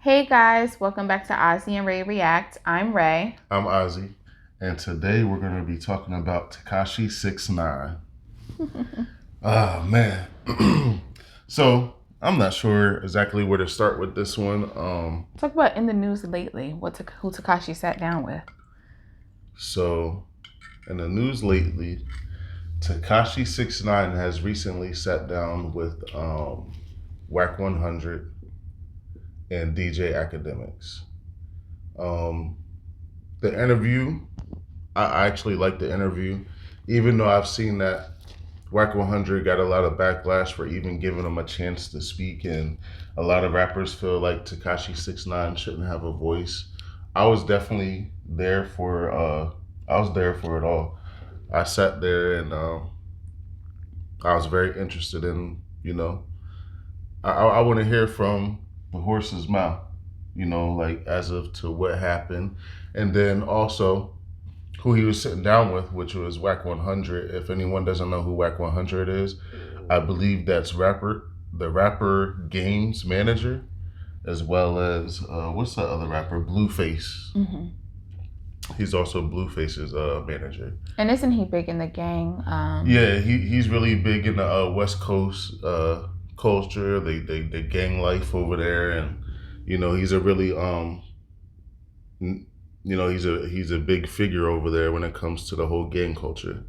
Hey guys, welcome back to Ozzy and Rae React. I'm Rae. I'm Ozzy, and today we're going to be talking about Tekashi 6ix9ine. Ah, man. So, I'm not sure exactly where to start with this one. Talk about in the news lately. Who Tekashi sat down with? So, in the news lately, Tekashi 6ix9ine has recently sat down with Wack 100 and DJ Academics. Um, the interview, I actually like the interview, even though I've seen that Wack 100 got a lot of backlash for even giving him a chance to speak, and a lot of rappers feel like Tekashi 6ix9ine shouldn't have a voice. I was definitely there for. I was there for it all. I sat there and I was very interested in. I want to hear from the horse's mouth. Like as of to what happened, and then also who he was sitting down with, which was Wack 100. If anyone doesn't know who Wack 100 is, I believe that's the rapper Game's manager, as well as what's the other rapper, Blueface. Mm-hmm. He's also Blueface's manager. And isn't he big in the gang? Yeah, he's really big in the West Coast culture, the gang life over there, and he's a really he's a big figure over there when it comes to the whole gang culture.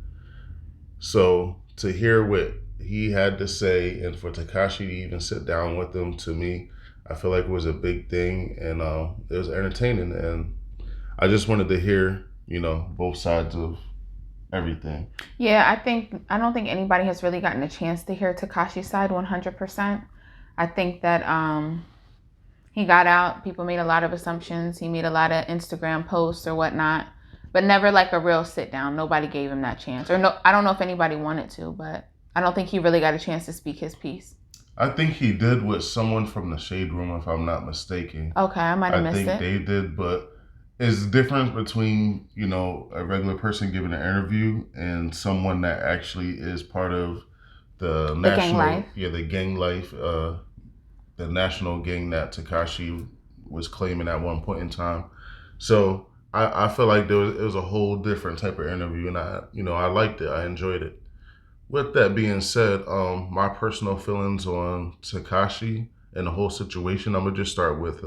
So to hear what he had to say and for Tekashi to even sit down with him, to me, I feel like it was a big thing, and it was entertaining, and I just wanted to hear both sides of everything. Yeah, I don't think anybody has really gotten a chance to hear Tekashi's side 100%. I think that he got out, people made a lot of assumptions, he made a lot of Instagram posts or whatnot, but never like a real sit down. Nobody gave him that chance. Or no, I don't know if anybody wanted to, but I don't think he really got a chance to speak his piece. I think he did with someone from the Shade Room, if I'm not mistaken. Okay, I might have I missed think it. they did, but it's difference between a regular person giving an interview and someone that actually is part of the national gang life. Yeah, the gang life, the national gang that Tekashi was claiming at one point in time. So I feel like it was a whole different type of interview, and I liked it. I enjoyed it. With that being said, my personal feelings on Tekashi and the whole situation, I'm gonna just start with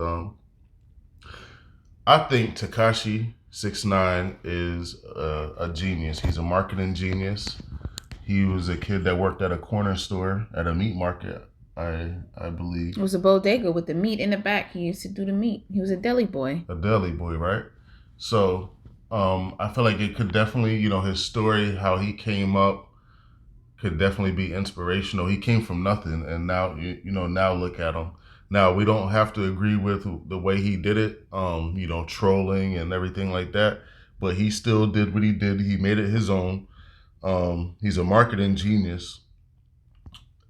I think Tekashi 6ix9ine is a genius. He's a marketing genius. He was a kid that worked at a corner store at a meat market, I believe. It was a bodega with the meat in the back. He used to do the meat. He was a deli boy. A deli boy, right? So I feel like it could definitely, his story, how he came up, could definitely be inspirational. He came from nothing, and now now look at him. Now we don't have to agree with the way he did it, trolling and everything like that. But he still did what he did. He made it his own. He's a marketing genius.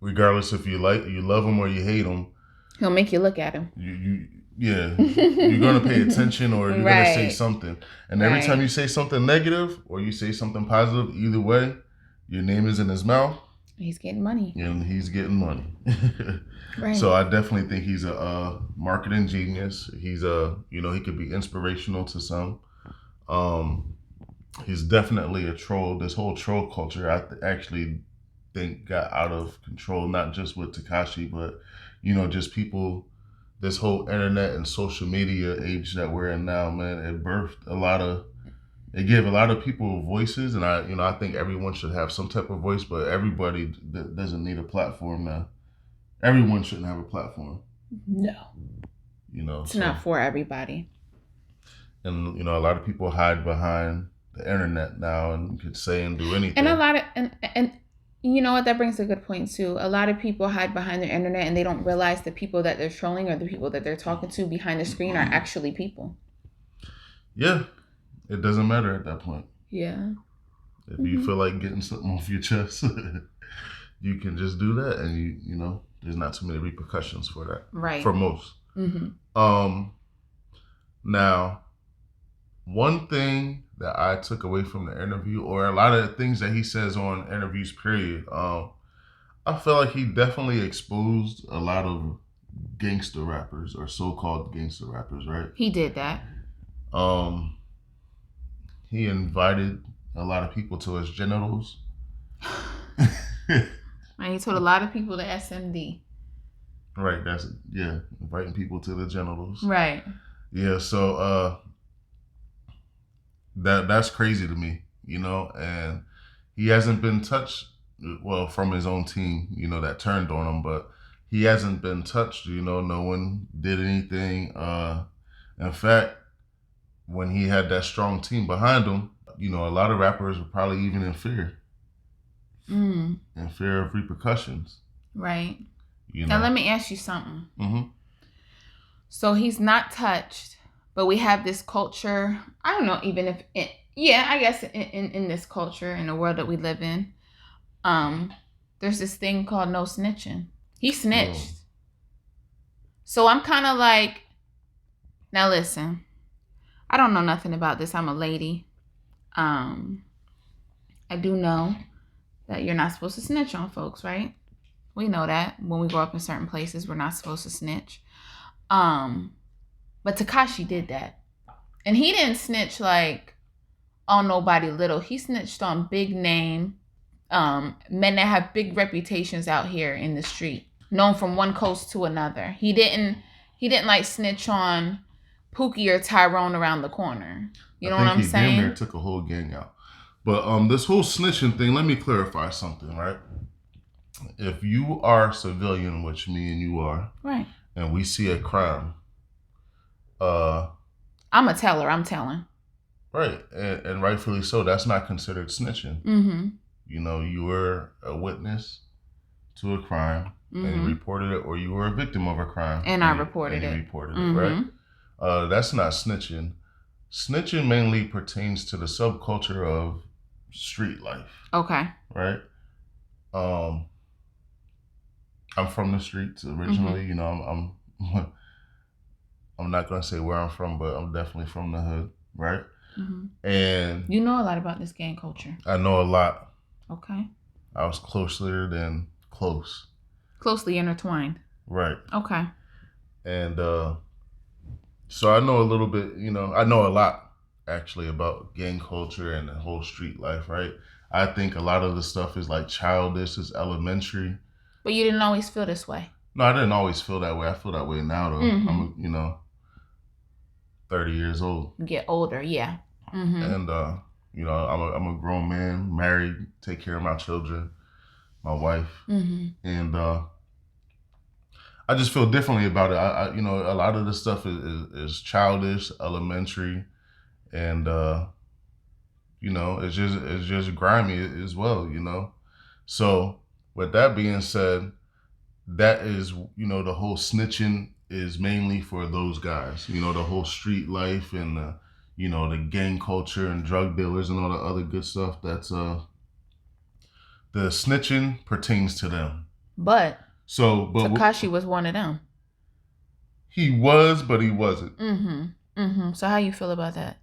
Regardless if you love him or you hate him, He'll make you look at him. Yeah, you're gonna pay attention or you're Right. gonna say something. And every time you say something negative or you say something positive, either way, your name is in his mouth. He's getting money. And he's getting money. Right. So I definitely think he's a marketing genius. He's he could be inspirational to some. He's definitely a troll. This whole troll culture, actually think got out of control, not just with Tekashi, but just people. This whole internet and social media age that we're in now, man, it gave a lot of people voices, and I think everyone should have some type of voice, but everybody doesn't need a platform now. Everyone shouldn't have a platform. No. It's so, not for everybody. And a lot of people hide behind the internet now and could say and do anything. And a lot of and you know what, that brings a good point too. A lot of people hide behind their internet and they don't realize the people that they're trolling or the people that they're talking to behind the screen are actually people. Yeah. It doesn't matter at that point. Yeah. If you feel like getting something off your chest, you can just do that, and there's not too many repercussions for that. Right. For most. Now, one thing that I took away from the interview, or a lot of the things that he says on interviews, period, I feel like he definitely exposed a lot of gangster rappers or so-called gangster rappers, right? He did that. He invited a lot of people to his genitals. And he told a lot of people to SMD. Right, inviting people to the genitals. Right. Yeah, so that's crazy to me, and he hasn't been touched, well, from his own team, that turned on him, but he hasn't been touched, no one did anything. In fact, when he had that strong team behind him, a lot of rappers were probably even in fear. In fear of repercussions. Right. Now let me ask you something. Mm-hmm. So he's not touched, but we have this culture. I don't know, even if I guess in this culture, in the world that we live in, there's this thing called no snitching. He snitched. So I'm kind of like, now listen, I don't know nothing about this. I'm a lady. I do know that you're not supposed to snitch on folks, right? We know that when we grow up in certain places, we're not supposed to snitch. But Tekashi did that. And he didn't snitch like on nobody little. He snitched on big name men that have big reputations out here in the street, known from one coast to another. He didn't like snitch on Pookie or Tyrone around the corner. You know what I'm saying? He damn near took a whole gang out. But this whole snitching thing, let me clarify something, right? If you are a civilian, which me and you are, right, and we see a crime, I'm a teller. I'm telling. Right, and rightfully so. That's not considered snitching. Mm-hmm. You were a witness to a crime and you reported it, or you were a victim of a crime and I reported it. Reported it, right? That's not snitching. Snitching mainly pertains to the subculture of street life. Okay. Right. I'm from the streets originally. I'm not gonna say where I'm from, but I'm definitely from the hood, right? And you know a lot about this gang culture. I know a lot. Okay. I was closer than close. Closely intertwined. Right. Okay. And so I know a little bit. I know a lot actually about gang culture and the whole street life, right? I think a lot of the stuff is like childish, it's elementary. But you didn't always feel this way. No, I didn't always feel that way. I feel that way now, though. I'm, 30 years old. Get older, yeah. And I'm a grown man, married, take care of my children, my wife, and I just feel differently about it. I a lot of this stuff is childish, elementary, and it's just grimy as well. So with that being said, that is the whole snitching is mainly for those guys. The whole street life and the gang culture and drug dealers and all the other good stuff. That's the snitching pertains to them. But Tekashi was one of them. He was, but he wasn't. So how you feel about that?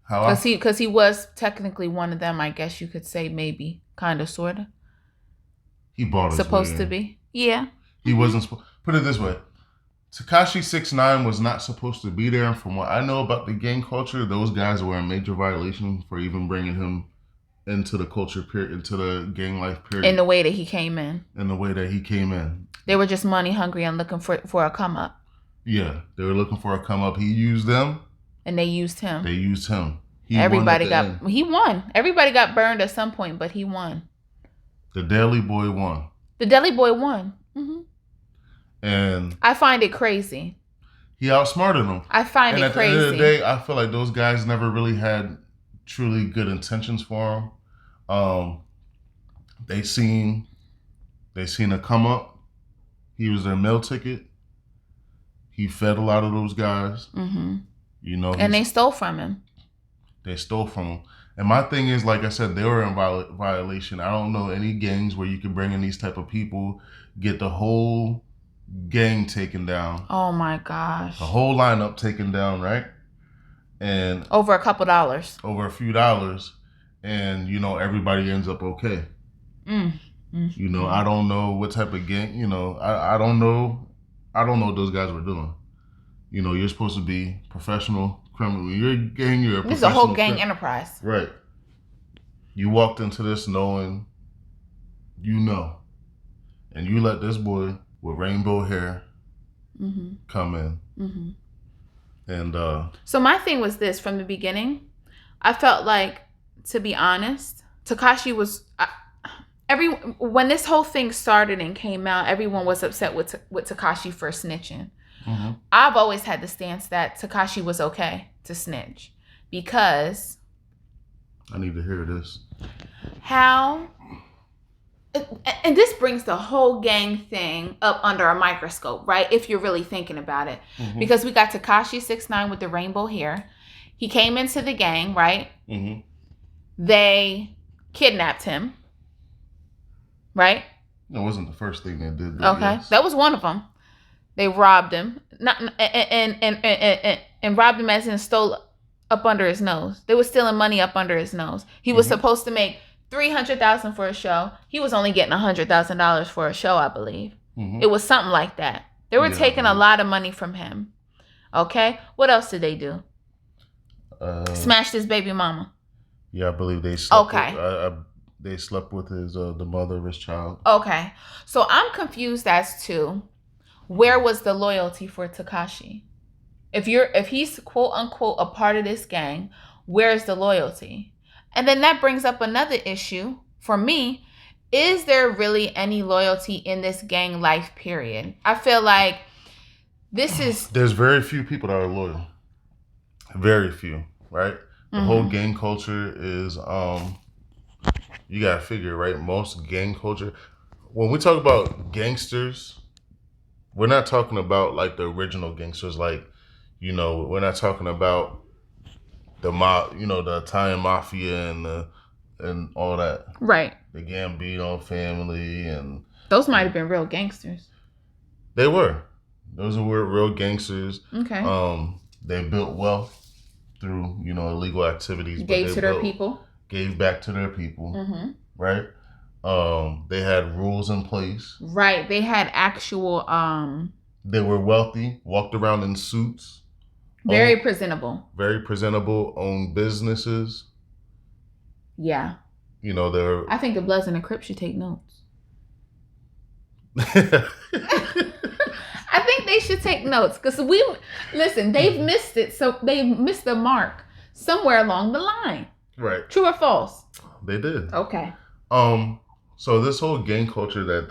How? Because he was technically one of them. I guess you could say maybe, kind of, sort of. He bought his supposed way to in. Be. Yeah. He wasn't supposed. Put it this way. Tekashi 6ix9ine was not supposed to be there. And from what I know about the gang culture, those guys were in major violation for even bringing him into the culture period, into the gang life period. In the way that he came in. They were just money hungry and looking for a come up. Yeah, they were looking for a come up. He used them. And they used him. He won. Everybody got burned at some point, but he won. The Daily Boy won. And I find it crazy. He outsmarted them. I find it crazy. And at the end of the day, I feel like those guys never really had truly good intentions for him. They seen a come up. He was their meal ticket. He fed a lot of those guys. And they stole from him. And my thing is, like I said, they were in violation. I don't know any gangs where you can bring in these type of people, get the whole gang taken down. Oh my gosh. The whole lineup taken down, right? And over a couple dollars. Over a few dollars. And, everybody ends up okay. I don't know what type of gang, I don't know I don't know what those guys were doing. You know, you're supposed to be professional criminal. You're a gang. You're a This is a professional whole gang enterprise. Right. You walked into this knowing, you know, and you let this boy with rainbow hair come in. And so my thing was this from the beginning. I felt like, to be honest, Tekashi was when this whole thing started and came out, everyone was upset with Tekashi for snitching. I've always had the stance that Tekashi was okay to snitch because I need to hear this. How, and this brings the whole gang thing up under a microscope, right? If you're really thinking about it. Because we got Tekashi 6ix9ine with the rainbow hair. He came into the gang, right? They kidnapped him, right? That wasn't the first thing they did. Okay, yes. That was one of them. They robbed him, and robbed him as in stole up under his nose. They were stealing money up under his nose. He was supposed to make $300,000 for a show. He was only getting $100,000 for a show, I believe. It was something like that. They were taking a lot of money from him. Okay, what else did they do? Smashed his baby mama. Yeah, I believe they slept. Okay. They slept with his the mother of his child. Okay, so I'm confused as to where was the loyalty for Tekashi? If he's quote unquote a part of this gang, where's the loyalty? And then that brings up another issue for me. Is there really any loyalty in this gang life period? I feel like there's very few people that are loyal. Very few, right? The whole gang culture is you gotta figure, right? Most gang culture, when we talk about gangsters, we're not talking about like the original gangsters, like, you know, we're not talking about the the Italian mafia and all that. Right. The Gambino family and those might have been real gangsters. They were. Those were real gangsters. Okay. They built wealth through, illegal activities. Gave to their people. Gave back to their people. Right? They had rules in place. Right. They had actual They were wealthy, walked around in suits. Very presentable. Very presentable, owned businesses. Yeah. They're I think the Bloods and the Crips should take notes. I think they should take notes because they've missed it. So they've missed the mark somewhere along the line. Right. True or false? They did. Okay. So this whole gang culture that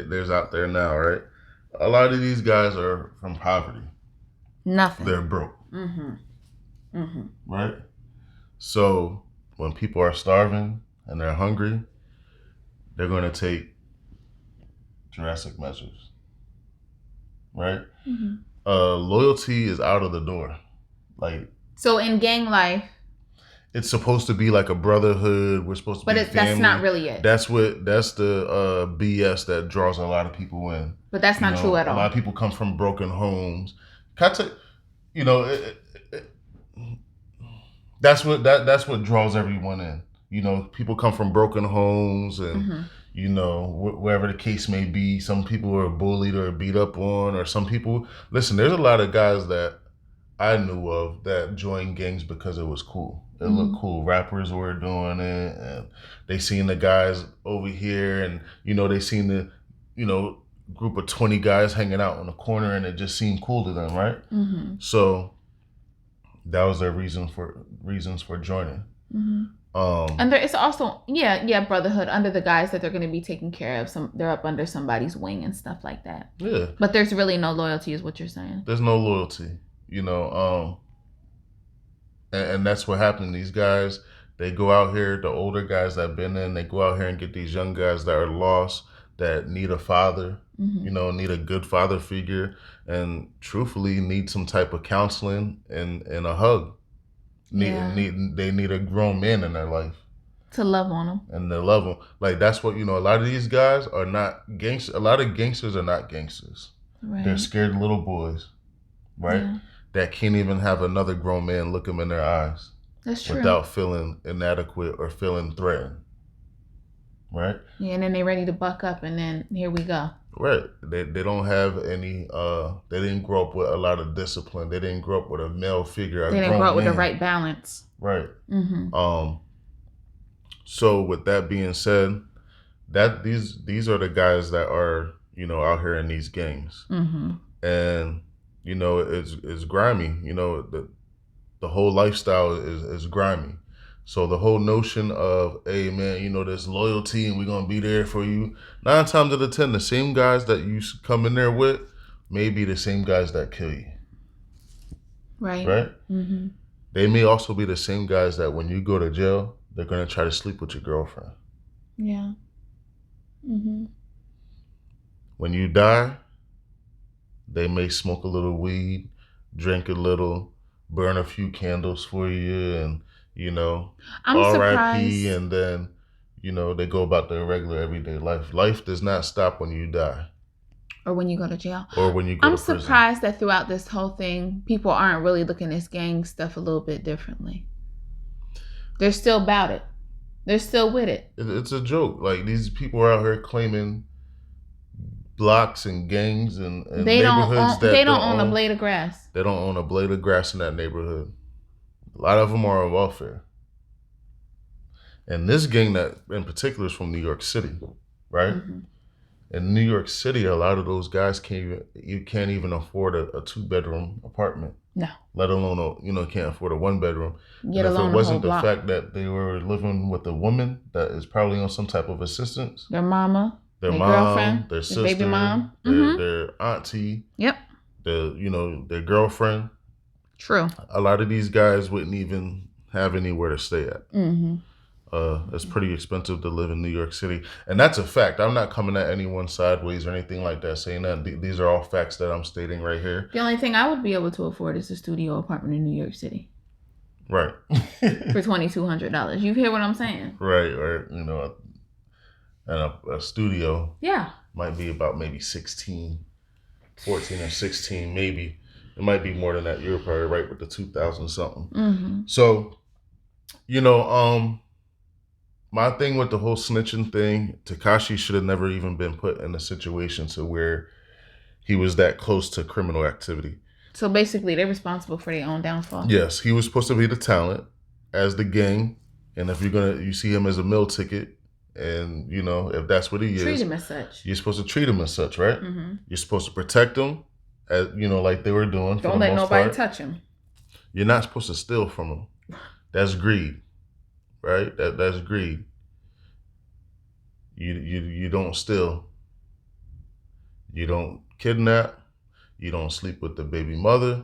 there's out there now, right? A lot of these guys are from poverty. Nothing. They're broke. Right? So when people are starving and they're hungry, they're going to take drastic measures. Right? Loyalty is out of the door. So in gang life, it's supposed to be like a brotherhood. We're supposed to be family. That's not really it. That's the BS that draws a lot of people in. But that's not true at all. A lot of people come from broken homes. That's what draws everyone in. People come from broken homes and wherever the case may be. Some people are bullied or beat up on, or some people. Listen, there's a lot of guys that I knew of that joined gangs because it was cool. It looked cool. Rappers were doing it, and they seen the guys over here, and they seen the group of 20 guys hanging out in the corner, and it just seemed cool to them, right? So that was their reasons for joining. And there is also brotherhood under the guys that they're going to be taking care of. They're up under somebody's wing and stuff like that. Yeah. But there's really no loyalty, is what you're saying. There's no loyalty, and that's what happened. These guys, they go out here, the older guys that have been in, they go out here and get these young guys that are lost, that need a father, need a good father figure, and truthfully need some type of counseling and a hug. They need a grown man in their life. To love on them. And to love them. That's what, a lot of these guys are not gangsters. A lot of gangsters are not gangsters. Right. They're scared little boys, right? Yeah. That can't even have another grown man look them in their eyes. That's true. Without feeling inadequate or feeling threatened. Right? Yeah, and then they're ready to buck up, and then here we go. Right. They don't have any they didn't grow up with a lot of discipline. They didn't grow up with a male figure, a They didn't grow grown up with the man. right balance. Right. Mm-hmm. So with that being said, that these are the guys that are, out here in these gangs. Mm-hmm. And it's grimy. The whole lifestyle is grimy. So the whole notion of, hey man, there's loyalty and we're gonna be there for you. 9 times out of 10, the same guys that you come in there with may be the same guys that kill you. Right. Right? Mm-hmm. They may also be the same guys that when you go to jail, they're gonna try to sleep with your girlfriend. Yeah. Mm-hmm. When you die, they may smoke a little weed, drink a little, burn a few candles for you, and I'm R.I.P. surprised. And then they go about their regular everyday life. Life does not stop when you die Or when you go to jail. or when you go I'm to prison. surprised that throughout this whole thing, people aren't really looking at this gang stuff a little bit differently. They're still about it. They're still with it. It's a joke. Like, these people are out here claiming blocks and gangs and They neighborhoods don't own a blade of grass. They don't own a blade of grass in that neighborhood. A lot of them are on welfare. And this gang that in particular is from New York City, right? Mm-hmm. In New York City, a lot of those guys can't even afford a 2-bedroom apartment. No. Let alone can't afford a 1-bedroom. Get and if alone it wasn't the the fact that they were living with a woman that is probably on some type of assistance, their mama, their mom, girlfriend, their sister, baby mom, their auntie, yep, their girlfriend. True. A lot of these guys wouldn't even have anywhere to stay at. Mm-hmm. It's pretty expensive to live in New York City. And that's a fact. I'm not coming at anyone sideways or anything like that, saying that. These are all facts that I'm stating right here. The only thing I would be able to afford is a studio apartment in New York City. Right. For $2,200. You hear what I'm saying? Right. Or, and a studio might be about maybe 14 or 16, maybe. It might be more than that. You're probably right with the 2,000 something. Mm-hmm. So, my thing with the whole snitching thing, Tekashi should have never even been put in a situation to where he was that close to criminal activity. So basically, they're responsible for their own downfall. Yes, he was supposed to be the talent as the gang, and if you see him as a meal ticket, and if that's what he is, treat him as such. You're supposed to treat him as such, right? Mm-hmm. You're supposed to protect him, as like they were doing. Don't let nobody touch him. You're not supposed to steal from him. That's greed. Right? That's greed. You don't steal. You don't kidnap. You don't sleep with the baby mother.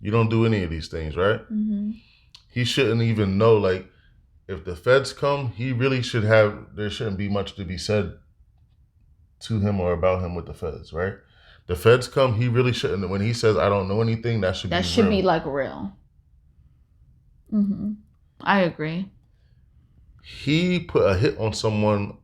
You don't do any of these things, right? Mm-hmm. He shouldn't even know, like, if the feds come, he really should there shouldn't be much to be said to him or about him with the feds, right? The feds come, he really shouldn't. When he says, I don't know anything, that should be like real. Mm-hmm. I agree. He put a hit on someone,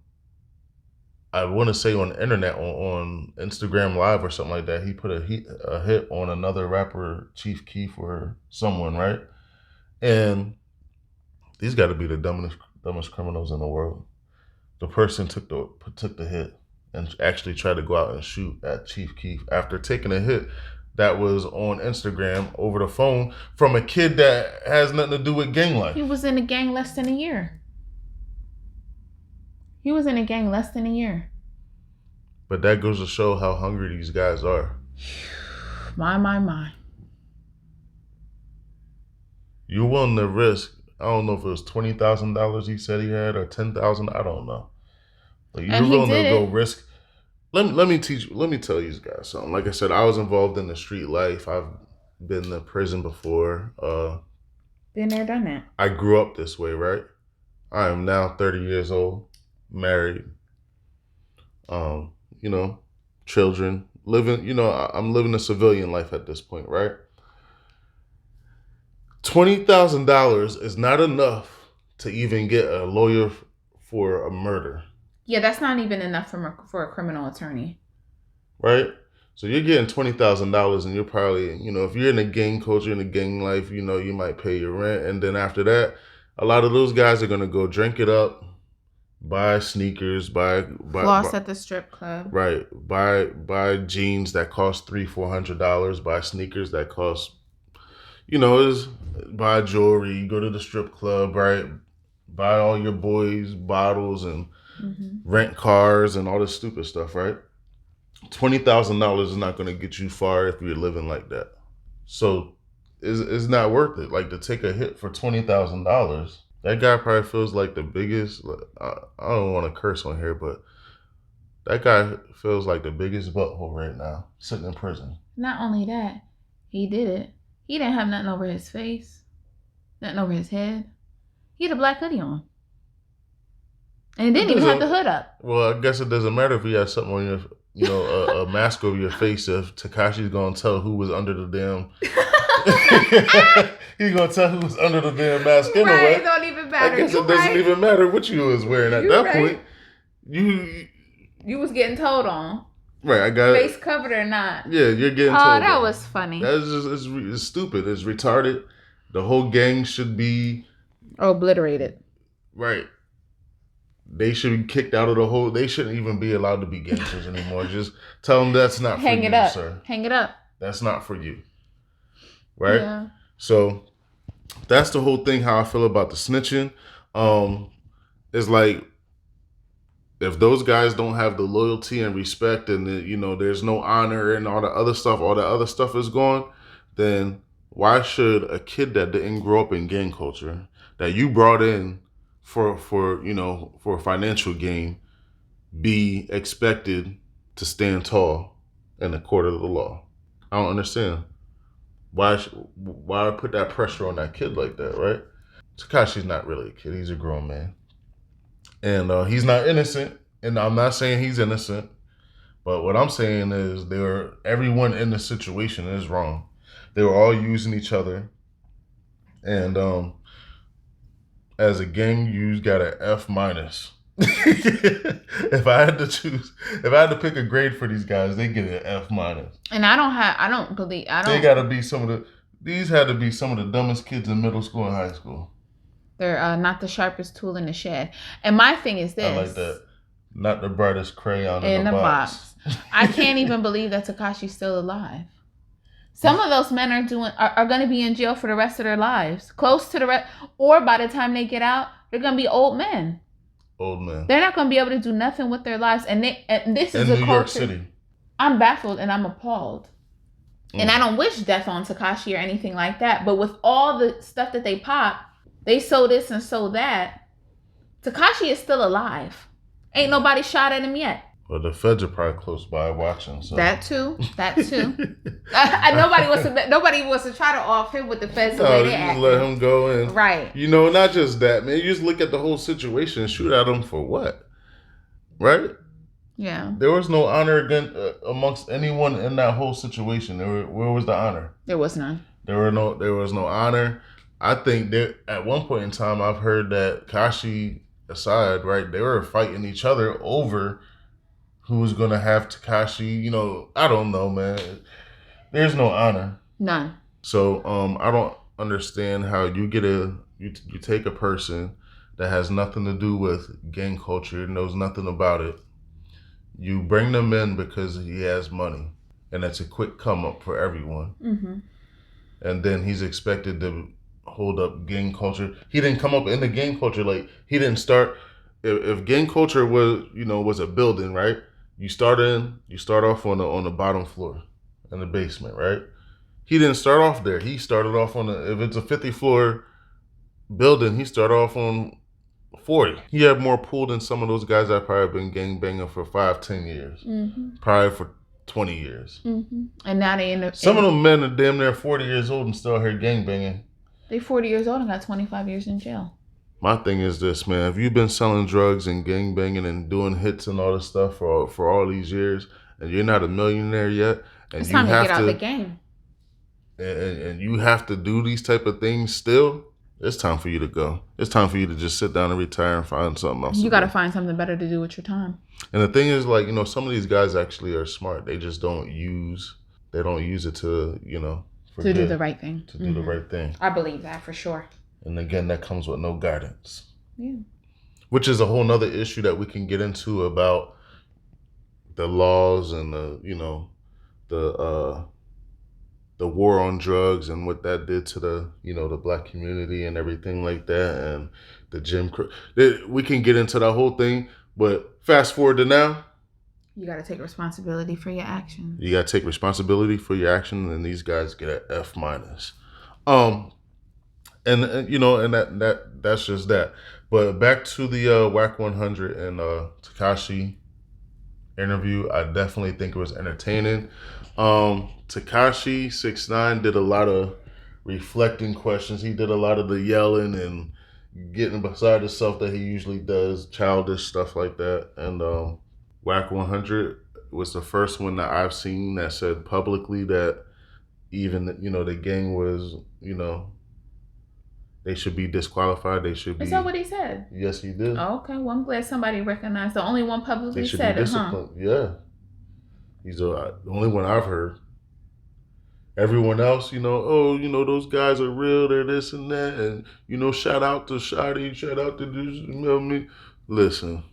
I want to say on the internet, on Instagram Live or something like that. He put a hit on another rapper, Chief Keef, or someone, right? And these got to be the dumbest criminals in the world. The person took the hit and actually tried to go out and shoot at Chief Keef after taking a hit that was on Instagram over the phone from a kid that has nothing to do with gang life. He was in a gang less than a year. But that goes to show how hungry these guys are. My. You're willing to risk, I don't know if it was $20,000 he said he had or $10,000, I don't know. But you're willing to go risk. Let me tell you guys something. Like I said, I was involved in the street life. I've been to prison before. Been there, done that. I grew up this way, right? I am now 30 years old, married, children, living, I'm living a civilian life at this point, right? $20,000 is not enough to even get a lawyer for a murder. Yeah, that's not even enough for a criminal attorney. Right? So you're getting $20,000 and you're probably, if you're in a gang culture, in a gang life, you might pay your rent. And then after that, a lot of those guys are going to go drink it up, buy sneakers, buy Floss at the strip club. right, buy jeans that cost $300-$400, buy sneakers that cost, is buy jewelry, you go to the strip club, right? Buy all your boys bottles and rent cars and all this stupid stuff, right? $20,000 is not going to get you far if you're living like that. So it's not worth it. Like, to take a hit for $20,000, that guy probably feels like the biggest. I don't want to curse on here, but that guy feels like the biggest butthole right now, sitting in prison. Not only that, he did it. He didn't have nothing over his face, nothing over his head. He had a black hoodie on. And he didn't even have the hood up. Well, I guess it doesn't matter if he has something on your, a mask over your face. If Tekashi's gonna tell who was under the damn, he's gonna tell who was under the damn mask anyway. Right, it don't even matter. I guess it doesn't even matter what you was wearing at that point. You was getting told on. Right, I got face covered or not. Yeah, you're getting told. Oh, that was funny. That's just it's stupid. It's retarded. The whole gang should be obliterated. Right. They should be kicked out of the whole. They shouldn't even be allowed to be gangsters anymore. Just tell them that's not for you, sir. Hang it up. That's not for you. Right? Yeah. So that's the whole thing, how I feel about the snitching. It's like, if those guys don't have the loyalty and respect, and there's no honor and all the other stuff is gone, then why should a kid that didn't grow up in gang culture, that you brought in for financial gain, be expected to stand tall in the court of the law? I don't understand. Why put that pressure on that kid like that, right? Tekashi's not really a kid. He's a grown man. And he's not innocent. And I'm not saying he's innocent. But what I'm saying is everyone in the situation is wrong. They were all using each other. And as a gang, you got an F-. If I had to pick a grade for these guys, they get an F-. And these had to be some of the dumbest kids in middle school and high school. They're not the sharpest tool in the shed. And my thing is this. I like that. Not the brightest crayon in the box. I can't even believe that Tekashi's still alive. Some of those men are going to be in jail for the rest of their lives. Close to the rest. Or by the time they get out, they're going to be old men. Old men. They're not going to be able to do nothing with their lives. And this is in New York City. I'm baffled and I'm appalled. And I don't wish death on Tekashi or anything like that. But with all the stuff that they pop, they sold this and sold that. Tekashi is still alive. Ain't nobody shot at him yet. Well, the feds are probably close by watching. So. That too. Nobody wants to try to off him with the feds the way they act. Let him go in. Right. Not just that, man. You just look at the whole situation and shoot at him for what? Right? Yeah. There was no honor amongst anyone in that whole situation. Where was the honor? There was none. There was no honor. I think that at one point in time, I've heard that Kashi aside, right, they were fighting each other over who was going to have Tekashi. I don't know, man. There's no honor. None. So I don't understand how you take a person that has nothing to do with gang culture, knows nothing about it. You bring them in because he has money, and it's a quick come up for everyone. Mm-hmm. And then he's expected to hold up gang culture. He didn't come up in the gang culture. Like, he didn't start. If gang culture was a building, right? You start off on the bottom floor, in the basement, right? He didn't start off there. He started off if it's a 50-floor building, he started off on 40. He had more pull than some of those guys that probably been gang banging for 5-10 years. Mm-hmm. Probably for 20 years. Mm-hmm. And now they end up. Some of them men are damn near 40 years old and still here gang banging. They 40 years old and got 25 years in jail. My thing is this, man. If you've been selling drugs and gang banging and doing hits and all this stuff for all these years, and you're not a millionaire yet, and it's time to get out of the game. And you have to do these type of things still, it's time for you to go. It's time for you to just sit down and retire and find something else. You got to find something better to do with your time. And the thing is, like, some of these guys actually are smart. They just don't use it to, to do the right thing. To do the right thing. I believe that for sure. And again, that comes with no guidance. Yeah. which is a whole nother issue that we can get into about the laws and the the war on drugs and what that did to the black community and everything like that, and the Jim Crow. We can get into that whole thing, but fast forward to now. You got to take responsibility for your actions. You got to take responsibility for your action, and these guys get an F minus. And that's just that. But back to the Wack 100 and Tekashi interview, I definitely think it was entertaining. Tekashi 6ix9ine did a lot of reflecting questions. He did a lot of the yelling and getting beside himself that he usually does, childish stuff like that. And Wack 100 was the first one that I've seen that said publicly that even the gang was they should be disqualified. They should be. Is that what he said? Yes, he did. Oh, okay. Well, I'm glad somebody recognized. The only one publicly They should said be it, huh? disciplined. Yeah, he's the only one I've heard. Everyone else, those guys are real. They're this and that, and shout out to Shotty, shout out to this. You know what I mean? Listen,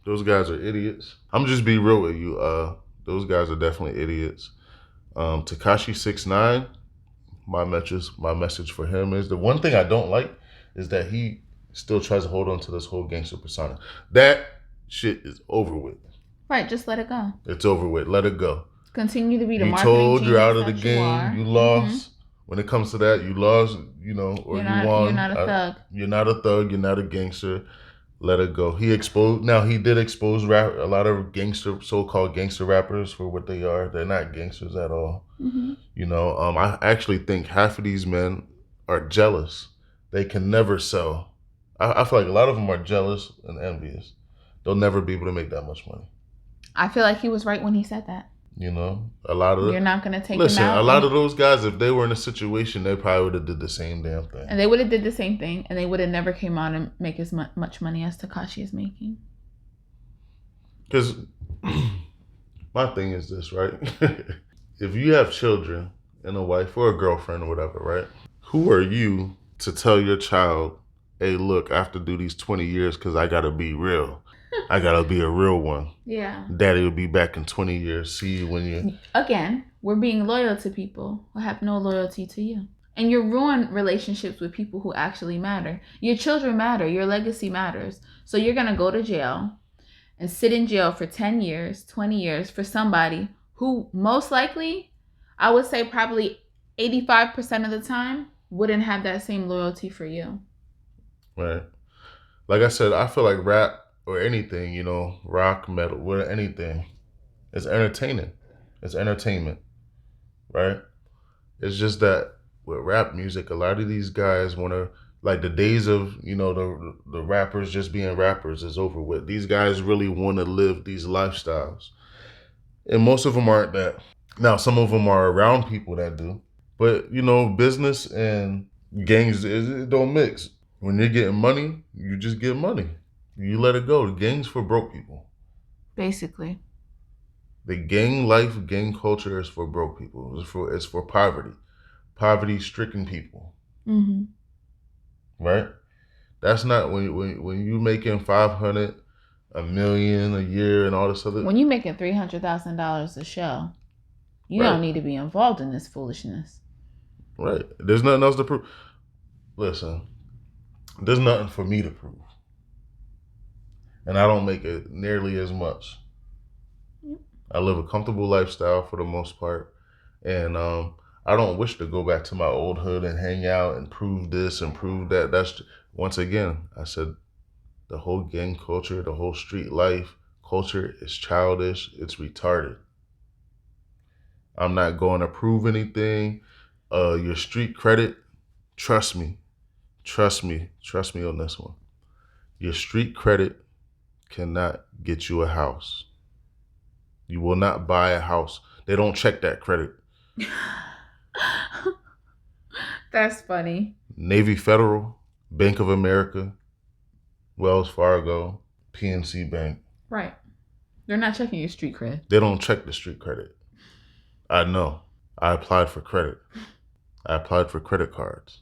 those guys are idiots. I'm just be real with you. Those guys are definitely idiots. Tekashi 6ix9ine. My message for him is the one thing I don't like is that he still tries to hold on to this whole gangster persona. That shit is over with. Right, just let it go. It's over with. Let it go. Continue to be the you marketing told you're out of the that game. You lost. Mm-hmm. When it comes to that, you lost. Or you won. You're not a thug. You're not a thug. You're not a gangster. Let it go. He did expose a lot of so-called gangster rappers for what they are. They're not gangsters at all. Mm-hmm. I actually think half of these men are jealous. They can never sell. I feel like a lot of them are jealous and envious. They'll never be able to make that much money. I feel like he was right when he said that. A lot of you're not gonna take. Listen, him out a lot of those guys, if they were in a situation, they probably would have did the same damn thing. And they would have did the same thing, and they would have never came out and make as much money as Tekashi is making. Because my thing is this, right? If you have children and a wife or a girlfriend or whatever, right? Who are you to tell your child, hey, look, I have to do these 20 years because I got to be real. I got to be a real one. Yeah. Daddy will be back in 20 years. See you when you... Again, we're being loyal to people who have no loyalty to you. And you ruin relationships with people who actually matter. Your children matter. Your legacy matters. So you're going to go to jail and sit in jail for 10 years, 20 years for somebody who most likely, I would say probably 85% of the time, wouldn't have that same loyalty for you. Right. Like I said, I feel like rap or anything, rock, metal, anything, it's entertaining. It's entertainment, right? It's just that with rap music, a lot of these guys want to, like the days of, the rappers just being rappers is over with. These guys really want to live these lifestyles. And most of them aren't that. Now, some of them are around people that do. But, business and gangs, it don't mix. When you're getting money, you just get money. You let it go. The gang's for broke people. Basically. The gang life, gang culture is for broke people. It's for poverty. Poverty-stricken people. Mm-hmm. Right? That's not when you making $500, $1 million a year and all this other. When you making $300,000 a show, you don't need to be involved in this foolishness. Right. There's nothing else to prove. Listen, there's nothing for me to prove. And I don't make it nearly as much. I live a comfortable lifestyle for the most part. And I don't wish to go back to my old hood and hang out and prove this and prove that. That's, once again, I said, the whole gang culture, the whole street life culture is childish. It's retarded. I'm not going to prove anything. Your street credit, trust me on this one. Your street credit cannot get you a house. You will not buy a house. They don't check that credit. That's funny. Navy Federal, Bank of America, Wells Fargo, PNC Bank. Right. They're not checking your street cred. They don't check the street credit. I know. I applied for credit. I applied for credit cards.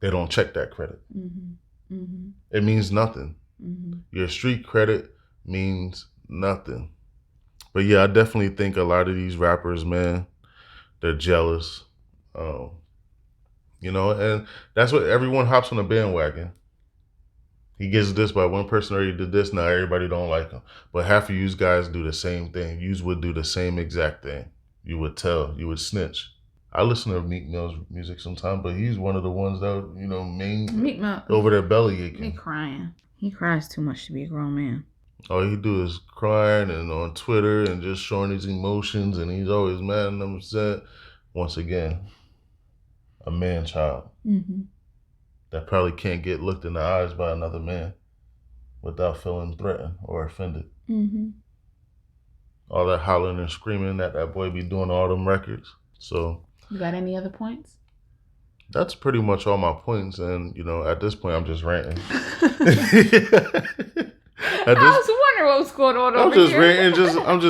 They don't check that credit. Mm-hmm. Mm-hmm. It means nothing. Your street credit means nothing. But yeah, I definitely think a lot of these rappers, man, they're jealous. Um, and that's what everyone hops on a bandwagon. He gets this by one person or he did this, now everybody don't like him. But half of you guys do the same thing. You would do the same exact thing. You would tell, you would snitch. I listen to Meek Mill's music sometimes, but he's one of the ones that, Meek Mill over their belly aching. He crying. He cries too much to be a grown man. All he do is crying and on Twitter and just showing his emotions, and he's always mad and upset. Once again, a man child that probably can't get looked in the eyes by another man without feeling threatened or offended. All that hollering and screaming that boy be doing all them records. So, you got any other points? That's pretty much all my points, and at this point, I'm just ranting. I was wondering what was going on over here. I'm just ranting. I'm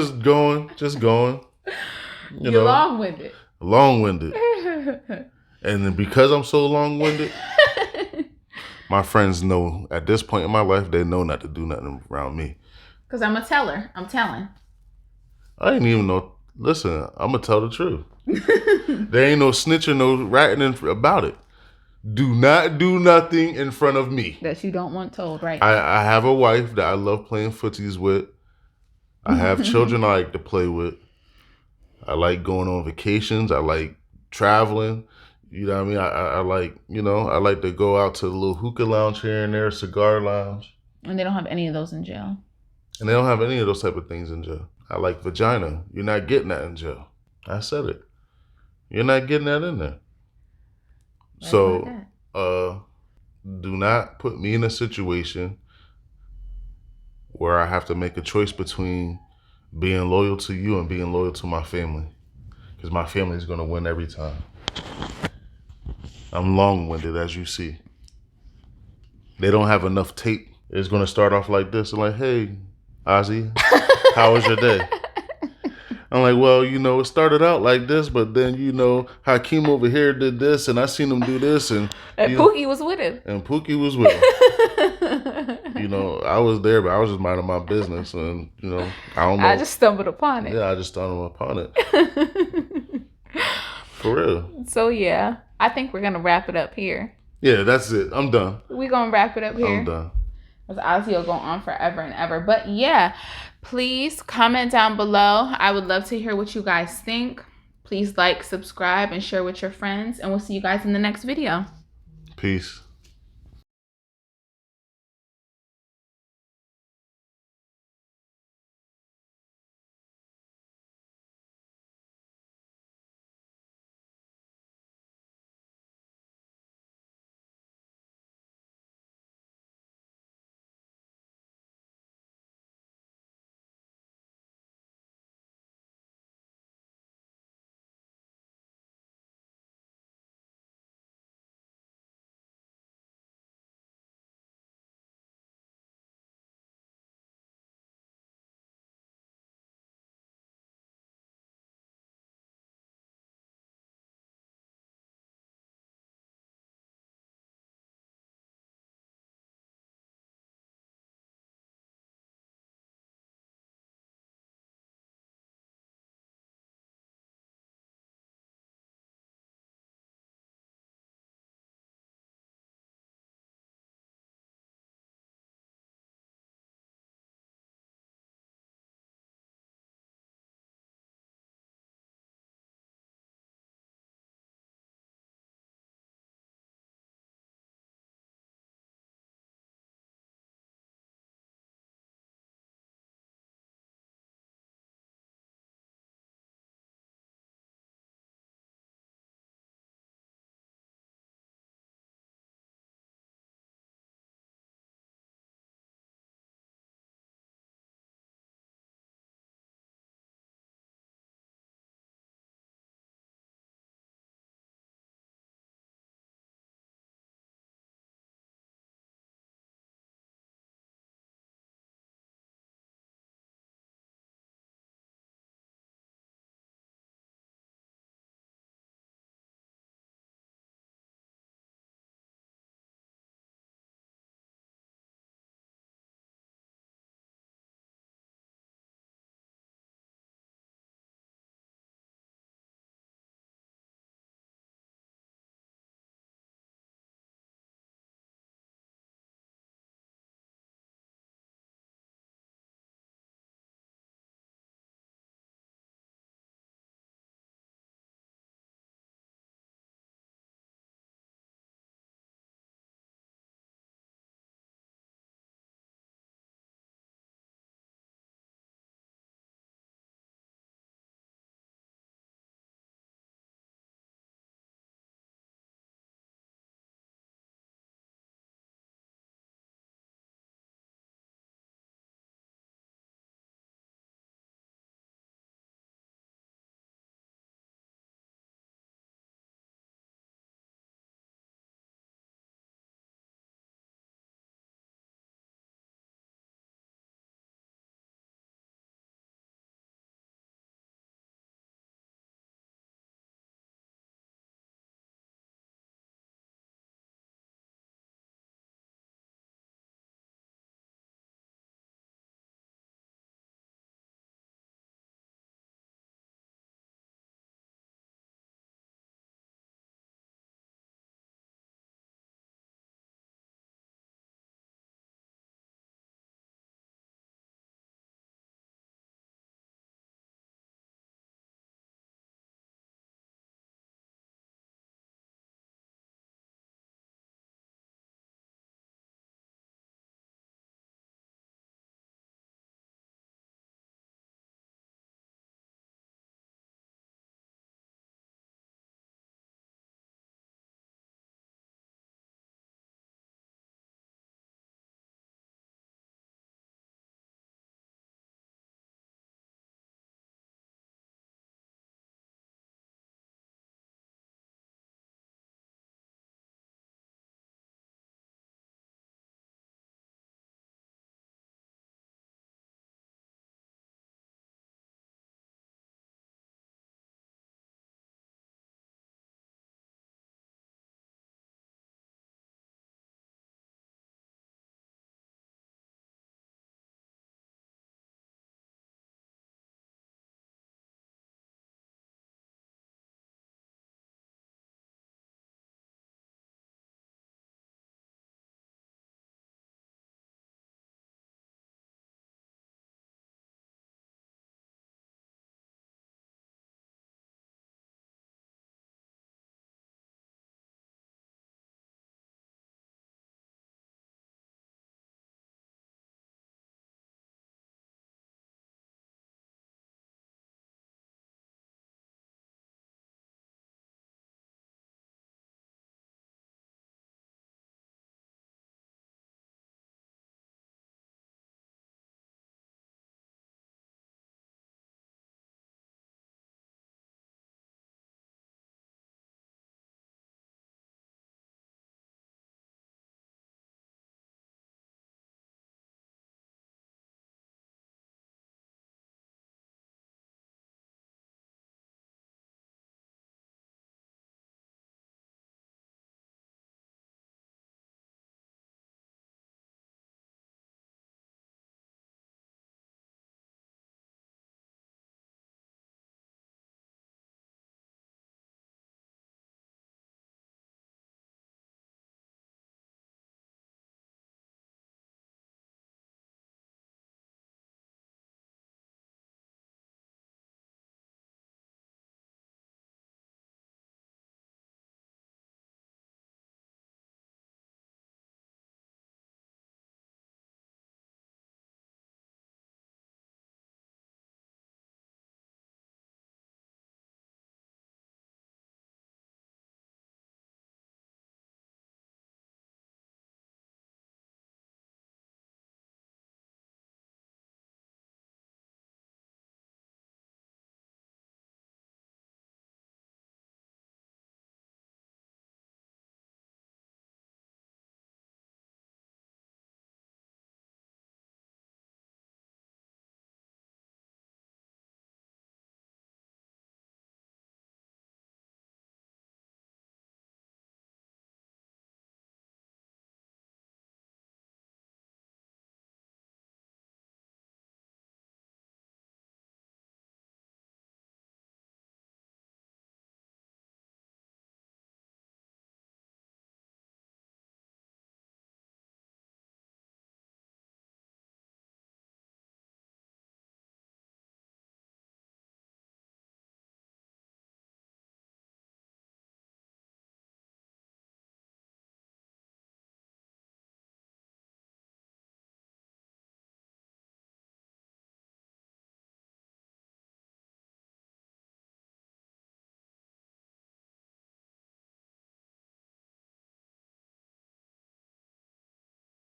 just going. You're long-winded. Long-winded. And then because I'm so long-winded, my friends know at this point in my life, they know not to do nothing around me. Because I'm a teller. I'm telling. I didn't even know. Listen, I'm going to tell the truth. There ain't no snitching, no ratting about it. Do not do nothing in front of me that you don't want told, right? I have a wife that I love playing footies with. I have children I like to play with. I like going on vacations. I like traveling. You know what I mean? I like, I like to go out to the little hookah lounge here and there, cigar lounge. And they don't have any of those in jail. And they don't have any of those type of things in jail. I like vagina. You're not getting that in jail. I said it. You're not getting that in there. That's so, do not put me in a situation where I have to make a choice between being loyal to you and being loyal to my family. Because my family is going to win every time. I'm long-winded, as you see. They don't have enough tape. It's going to start off like this. I'm like, hey, Ozzy, how was your day? I'm like, well, it started out like this, but then, Hakeem over here did this, and I seen him do this. And Pookie was with him. And Pookie was with him. I was there, but I was just minding my business. And, I don't know. I just stumbled upon it. Yeah, I just stumbled upon it. For real. So, yeah, I think we're going to wrap it up here. Yeah, that's it. I'm done. We're going to wrap it up here. I'm done. Because Ozzy will go on forever and ever. But, yeah. Please comment down below. I would love to hear what you guys think. Please like, subscribe, and share with your friends. And we'll see you guys in the next video. Peace.